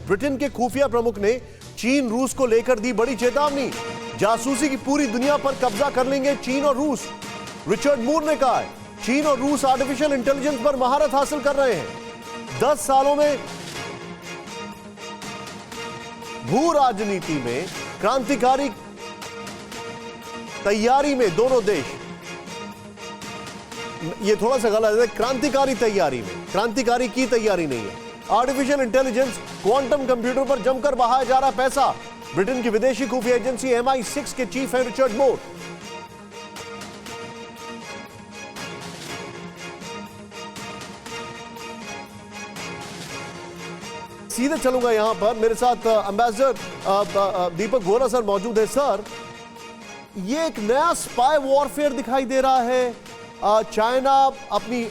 Britain के खुफिया प्रमुख ने चीन रूस को लेकर दी बड़ी चेतावनी। जासूसी की पूरी दुनिया पर कब्जा कर लेंगे चीन और रूस। रिचर्ड मूर ने कहा है चीन और रूस आर्टिफिशियल इंटेलिजेंस पर महारत हासिल कर रहे हैं। 10 सालों में भू राजनीति में क्रांतिकारी तैयारी में दोनों देश, ये थोड़ा सा गलत है, क्रांतिकारी तैयारी में, क्रांतिकारी की तैयारी नहीं है। आर्टिफिशियल इंटेलिजेंस, क्वांटम कंप्यूटर पर जमकर बहाया जा रहा पैसा। ब्रिटेन की विदेशी खुफिया एजेंसी MI6 के चीफ है रिचर्ड मूर। सीधे चलूंगा यहां पर, मेरे साथ एम्बेसडर दीपक गोरा सर मौजूद है। सर, ये एक नया स्पाई वॉरफेयर दिखाई दे रहा है। चाइना अपनी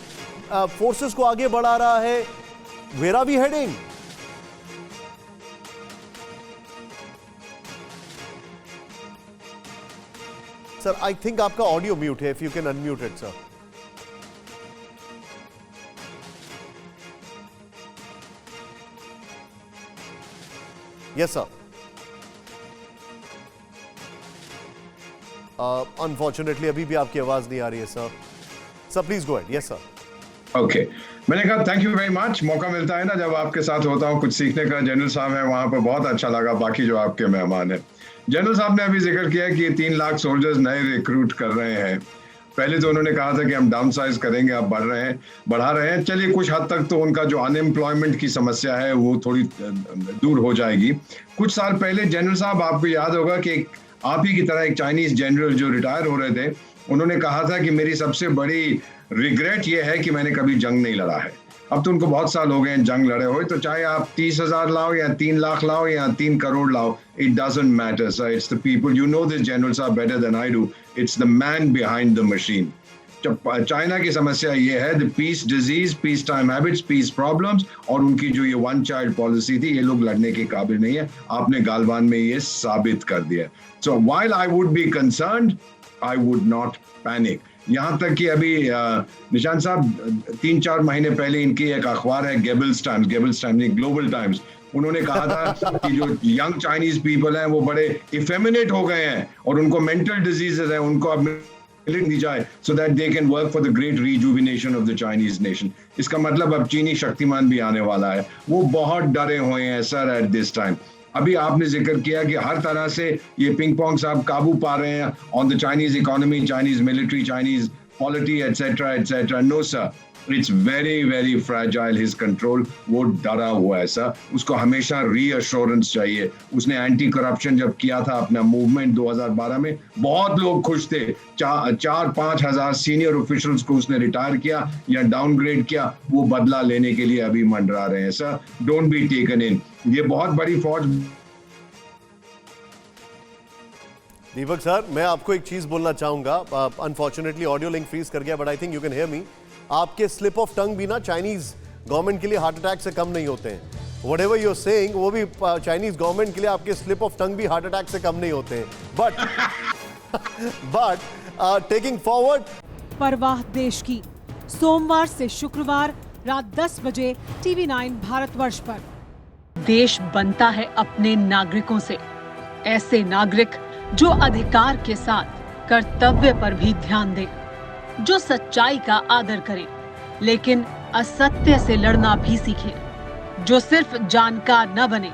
फोर्सेस को आगे बढ़ा रहा है। Where are we heading? Sir, I think आपका ऑडियो म्यूट है, if you can unmute it sir. Yes sir. Unfortunately अभी भी आपकी आवाज नहीं आ रही है sir. Sir please go ahead. Yes sir. Okay, मैंने कहा थैंक यू वेरी मच। मौका मिलता है ना जब आपके साथ होता हूँ कुछ सीखने का। जनरल साहब है वहां पर, बहुत अच्छा लगा। बाकी जो आपके मेहमान है, जनरल साहब ने अभी जिक्र किया कि 3 लाख सोल्जर्स नए रिक्रूट कर रहे हैं। पहले तो उन्होंने कहा था कि हम डाउन साइज करेंगे, अब बढ़ा रहे हैं। चलिए, कुछ हद तक तो उनका जो अनएम्प्लॉयमेंट की समस्या है वो थोड़ी दूर हो जाएगी। कुछ साल पहले जनरल साहब, आपको याद होगा कि आप ही की तरह एक चाइनीज जनरल जो रिटायर हो रहे थे, उन्होंने कहा था कि मेरी सबसे बड़ी रिग्रेट ये है कि मैंने कभी जंग नहीं लड़ा है। अब तो उनको बहुत साल हो गए हैं जंग लड़े हुए, तो चाहे आप 30,000 लाओ या 3 लाख लाओ या 3 करोड़ लाओ, it doesn't matter sir. It's the people, you know this general sahab better than I do, it's the man behind the machine. China की समस्या ये है, the peace disease, peace time habits, peace problems, और उनकी जो ये 1 चाइल्ड पॉलिसी थी, ये लोग लड़ने के काबिल नहीं है। आपने गालवान में ये साबित कर दिया। सो while I would be concerned, I would not panic. यहाँ तक कि अभी निशान साहब 3-4 महीने पहले इनकी एक अखबार है गेबल्स टाइम्स ग्लोबल टाइम्स, उन्होंने कहा था कि जो यंग चाइनीज पीपल हैं वो बड़े इफेमिनेट हो गए हैं और उनको मेंटल डिजीजेस हैं, उनको अब मिलिट दी जाए so that they can work for the great rejuvenation of the Chinese nation। इसका मतलब अब चीनी शक्तिमान भी आने वाला है। वो बहुत डरे हुए हैं सर एट दिस टाइम। अभी आपने जिक्र किया कि हर तरह से ये पिंग पोंग साहब काबू पा रहे हैं on the Chinese economy, Chinese military, Chinese polity etcetera etcetera. No sir, it's very very fragile his control. वो डरा हुआ है सर, उसको हमेशा रीअश्योरेंस चाहिए। उसने एंटी करप्शन जब किया था अपना मूवमेंट 2012 में, बहुत लोग खुश थे। 4-5 हजार सीनियर ऑफिशियल्स को उसने रिटायर किया या डाउनग्रेड किया। वो बदला लेने के लिए अभी मंडरा रहे हैं sir. Don't be taken in. ये बहुत बड़ी फौज। दीपक सर, मैं आपको एक चीज बोलना चाहूंगा। अनफॉर्चुनेटली ऑडियो लिंक फ्रीज कर गया, but I think you can hear me. आपके स्लिप ऑफ टंग भी ना चाइनीज गवर्नमेंट के लिए हार्ट अटैक से कम नहीं होते हैं। व्हाटएवर यू आर सेइंग, वो भी चाइनीज गवर्नमेंट के लिए आपके स्लिप ऑफ टंग भी हार्ट अटैक से कम नहीं होते हैं। बट टेकिंग फॉरवर्ड, परवाह देश की, सोमवार से शुक्रवार रात 10 बजे TV9 भारतवर्ष पर। देश बनता है अपने नागरिकों से, ऐसे नागरिक जो अधिकार के साथ कर्तव्य पर भी ध्यान दें, जो सच्चाई का आदर करें लेकिन असत्य से लड़ना भी सीखें, जो सिर्फ जानकार न बने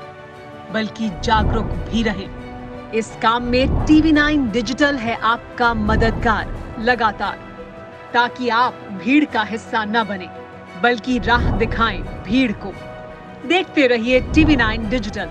बल्कि जागरूक भी रहें। इस काम में TV9 डिजिटल है आपका मददगार लगातार, ताकि आप भीड़ का हिस्सा न बने बल्कि राह दिखाएं भीड़ को। देखते रहिए TV9 डिजिटल।